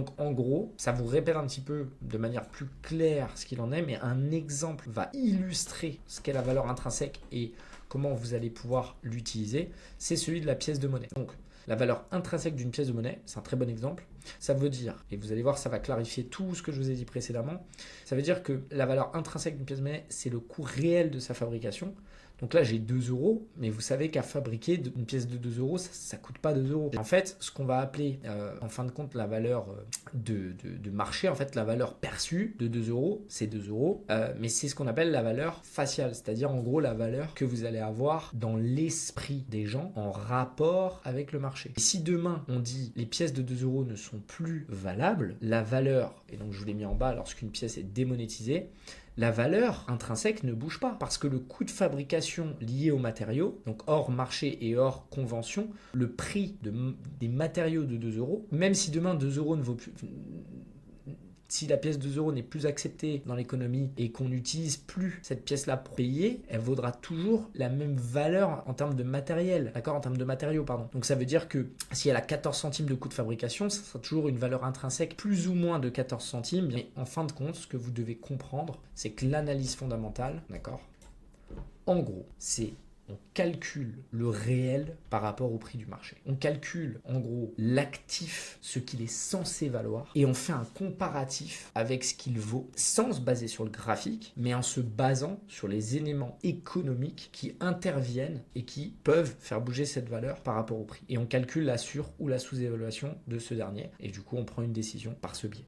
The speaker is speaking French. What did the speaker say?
donc en gros, ça vous répète un petit peu de manière plus claire ce qu'il en est, mais un exemple va illustrer ce qu'est la valeur intrinsèque et comment vous allez pouvoir l'utiliser, c'est celui de la pièce de monnaie. Donc, la valeur intrinsèque d'une pièce de monnaie, c'est un très bon exemple. Ça veut dire, et vous allez voir, ça va clarifier tout ce que je vous ai dit précédemment, ça veut dire que la valeur intrinsèque d'une pièce de monnaie, c'est le coût réel de sa fabrication. Donc là, j'ai 2 euros, mais vous savez qu'à fabriquer une pièce de 2 euros, ça ne coûte pas 2 euros. En fait, ce qu'on va appeler, en fin de compte, la valeur de marché, en fait, la valeur perçue de 2 euros, c'est 2 euros, mais c'est ce qu'on appelle la valeur faciale, c'est-à-dire en gros la valeur que vous allez avoir dans l'esprit des gens en rapport avec le marché. Et si demain, on dit les pièces de 2 euros ne sont plus valables, la valeur, et donc je vous l'ai mis en bas lorsqu'une pièce est démonétisée, la valeur intrinsèque ne bouge pas parce que le coût de fabrication lié aux matériaux, donc hors marché et hors convention, le prix des matériaux de 2 euros, même si demain 2 euros ne vaut plus... Si la pièce de 2 euros n'est plus acceptée dans l'économie et qu'on n'utilise plus cette pièce-là pour payer, elle vaudra toujours la même valeur en termes de matériel, d'accord, en termes de matériaux, pardon. Donc ça veut dire que si elle a 14 centimes de coût de fabrication, ça sera toujours une valeur intrinsèque plus ou moins de 14 centimes. Mais en fin de compte, ce que vous devez comprendre, c'est que l'analyse fondamentale, d'accord, en gros, c'est on calcule le réel par rapport au prix du marché. On calcule en gros l'actif, ce qu'il est censé valoir, et on fait un comparatif avec ce qu'il vaut sans se baser sur le graphique, mais en se basant sur les éléments économiques qui interviennent et qui peuvent faire bouger cette valeur par rapport au prix. Et on calcule la sur- ou la sous-évaluation de ce dernier, et du coup on prend une décision par ce biais.